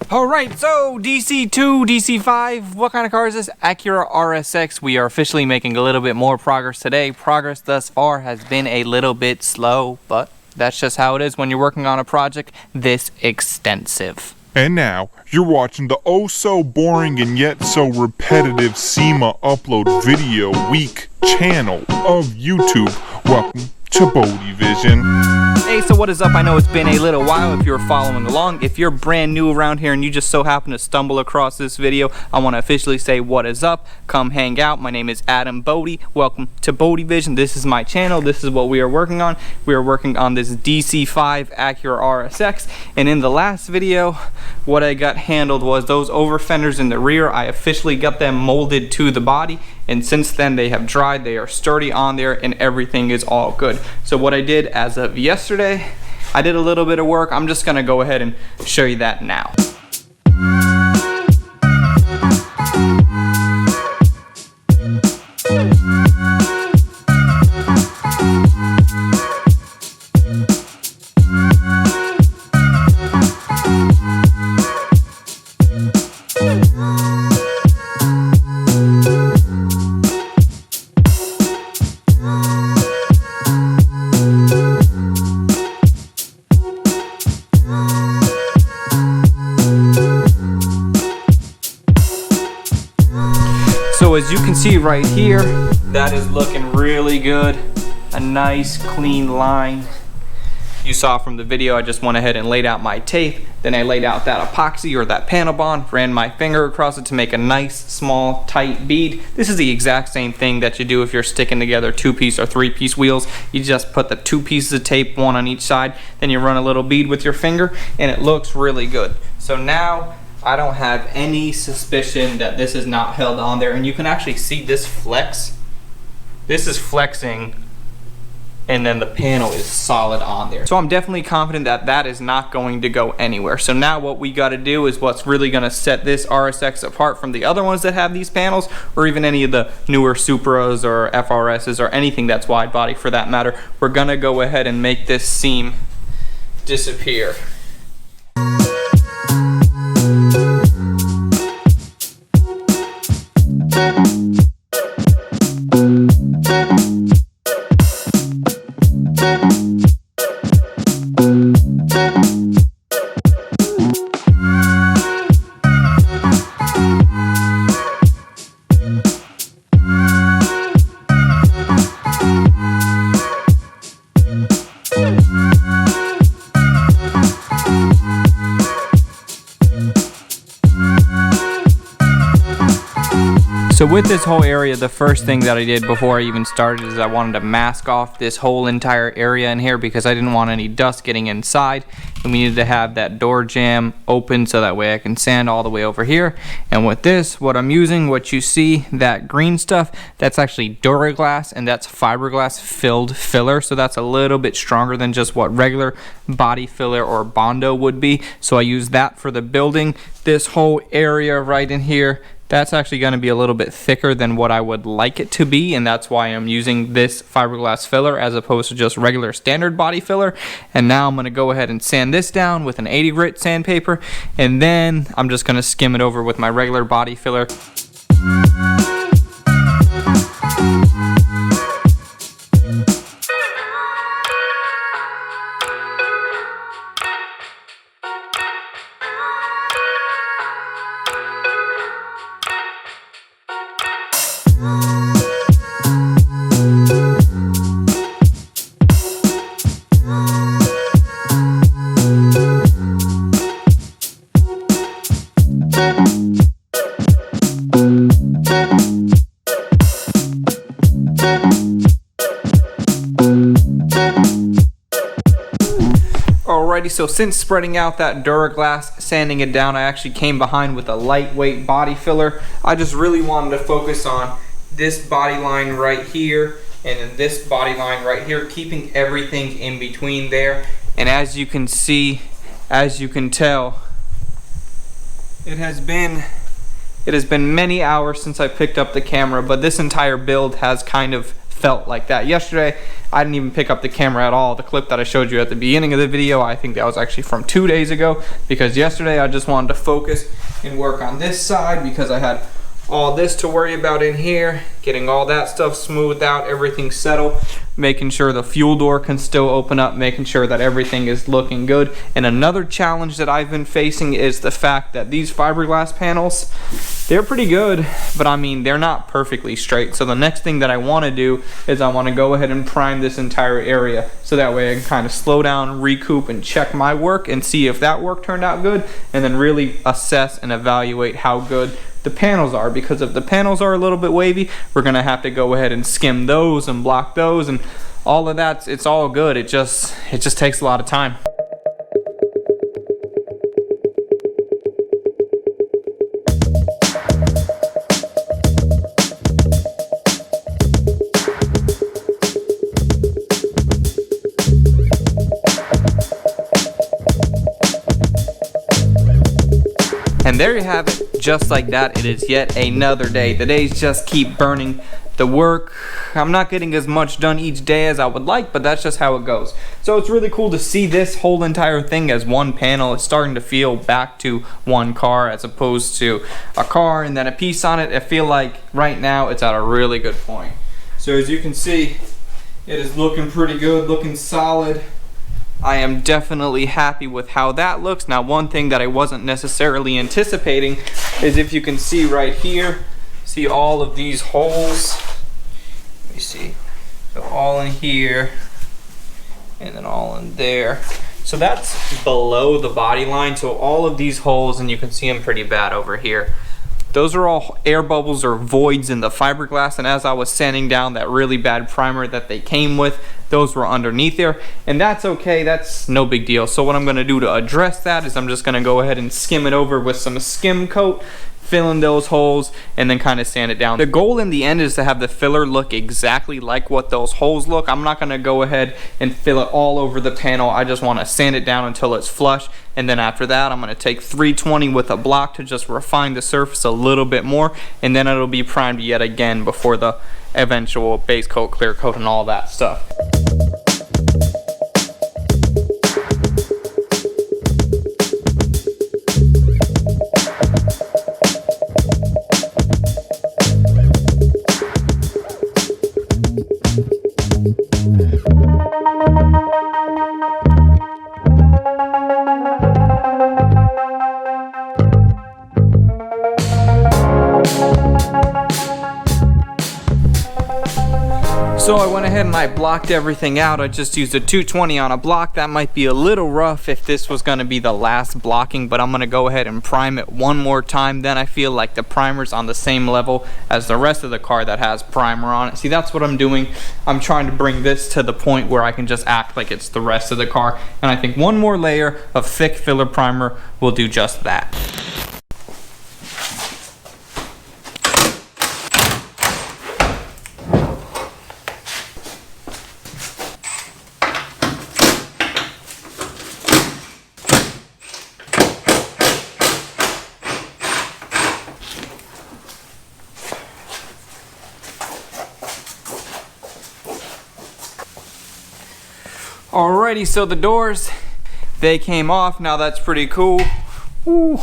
Alright, so DC2, DC5, what kind of car is this? Acura RSX. We are officially making a little bit more progress today. Progress thus far has been a little bit slow, but that's just how it is when you're working on a project this extensive. And now, you're watching the oh so boring and yet so repetitive SEMA Upload Video Week channel of YouTube. Welcome to BodeVision. Hey, so what is up? I know it's been a little while if you're following along. If you're brand new around here and you just so happen to stumble across this video, I want to officially say what is up. Come hang out. My name is Adam Bode. Welcome to BodeVision. This is my channel. This is what we are working on. We are working on this DC5 Acura RSX, and in the last video, what I got handled was those over fenders in the rear. I officially got them molded to the body, and since then they have dried. They are sturdy on there and everything is all good. So what I did as of yesterday, I did a little bit of work. I'm just gonna go ahead and show you that now. So as you can see right here, that is looking really good. A nice clean line. You saw from the video, I just went ahead and laid out my tape. Then I laid out that epoxy or that panel bond, ran my finger across it to make a nice, small, tight bead. This is the exact same thing that you do if you're sticking together two-piece or three-piece wheels. You just put the two pieces of tape, one on each side, then you run a little bead with your finger, and it looks really good. So now, I don't have any suspicion that this is not held on there, and you can actually see this flex. This is flexing, and then the panel is solid on there. So I'm definitely confident that that is not going to go anywhere. So now what we got to do is what's really going to set this RSX apart from the other ones that have these panels, or even any of the newer Supras or FRSs or anything that's wide body for that matter. We're going to go ahead and make this seam disappear. So with this whole area, the first thing that I did before I even started is I wanted to mask off this whole entire area in here because I didn't want any dust getting inside, and we needed to have that door jamb open so that way I can sand all the way over here. And with this, what I'm using, what you see, that green stuff, that's actually Duraglass, and that's fiberglass filled filler, so that's a little bit stronger than just what regular body filler or Bondo would be. So I use that for the building. This whole area right in here, that's actually going to be a little bit thicker than what I would like it to be, and that's why I'm using this fiberglass filler as opposed to just regular standard body filler. And now I'm going to go ahead and sand this down with an 80 grit sandpaper, and then I'm just going to skim it over with my regular body filler. Alrighty, so since spreading out that Duraglass, sanding it down, I actually came behind with a lightweight body filler. I just really wanted to focus on this body line right here and then this body line right here, keeping everything in between there. And as you can see, as you can tell, it has been many hours since I picked up the camera, but this entire build has kind of felt like that. Yesterday, I didn't even pick up the camera at all. The clip that I showed you at the beginning of the video, I think that was actually from 2 days ago, because yesterday I just wanted to focus and work on this side because I had all this to worry about in here, getting all that stuff smoothed out, everything settled, making sure the fuel door can still open up, making sure that everything is looking good. And another challenge that I've been facing is the fact that these fiberglass panels, they're pretty good, but I mean, they're not perfectly straight. So the next thing that I want to do is I want to go ahead and prime this entire area, so that way I can kind of slow down, recoup, and check my work and see if that work turned out good, and then really assess and evaluate how good the panels are. Because if the panels are a little bit wavy, we're gonna have to go ahead and skim those and block those, and all of that. It's all good. It just takes a lot of time. And there you have it. Just like that, it is yet another day. The days just keep burning. The work, I'm not getting as much done each day as I would like, but that's just how it goes. So it's really cool to see this whole entire thing as one panel. It's starting to feel back to one car as opposed to a car and then a piece on it. I feel like right now it's at a really good point. So as you can see, it is looking pretty good, looking solid. I am definitely happy with how that looks. Now, one thing that I wasn't necessarily anticipating is, if you can see right here, see all of these holes. Let me see. So all in here and then all in there. So that's below the body line. So all of these holes, and you can see them pretty bad over here, those are all air bubbles or voids in the fiberglass, and as I was sanding down that really bad primer that they came with, those were underneath there, and that's okay, that's no big deal. So what I'm gonna do to address that is I'm just gonna go ahead and skim it over with some skim coat, fill in those holes, and then kind of sand it down. The goal in the end is to have the filler look exactly like what those holes look. I'm not gonna go ahead and fill it all over the panel. I just wanna sand it down until it's flush, and then after that I'm gonna take 320 with a block to just refine the surface a little bit more, and then it'll be primed yet again before the eventual base coat, clear coat, and all that stuff. So I went ahead and I blocked everything out. I just used a 220 on a block. That might be a little rough if this was going to be the last blocking, but I'm going to go ahead and prime it one more time. Then I feel like the primer's on the same level as the rest of the car that has primer on it. See, that's what I'm doing. I'm trying to bring this to the point where I can just act like it's the rest of the car. And I think one more layer of thick filler primer will do just that. Alrighty, so the doors, they came off. Now that's pretty cool. Ooh.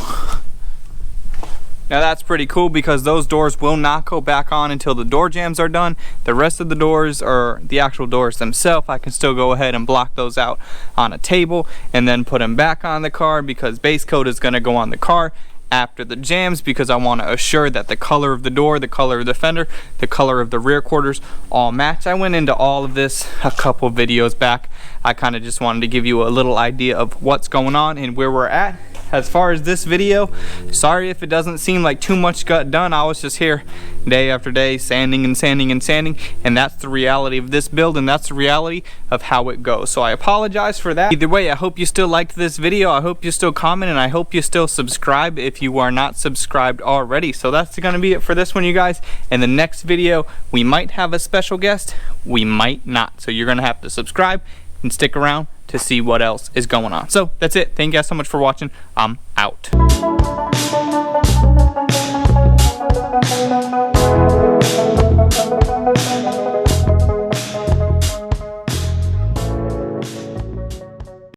Now that's pretty cool because those doors will not go back on until the door jambs are done. The rest of the doors, or the actual doors themselves, I can still go ahead and block those out on a table and then put them back on the car, because base coat is going to go on the car after the jams, because I want to assure that the color of the door, the color of the fender, the color of the rear quarters all match. I went into all of this a couple videos back. I kind of just wanted to give you a little idea of what's going on and where we're at. As far as this video, sorry if it doesn't seem like too much got done. I was just here day after day sanding and sanding and sanding, and that's the reality of this build, and that's the reality of how it goes. So I apologize for that. Either way, I hope you still liked this video. I hope you still comment, and I hope you still subscribe if you are not subscribed already. So that's gonna be it for this one, you guys. In the next video, we might have a special guest, we might not. So you're gonna have to subscribe and stick around to see what else is going on. So that's it. Thank you guys so much for watching. I'm out.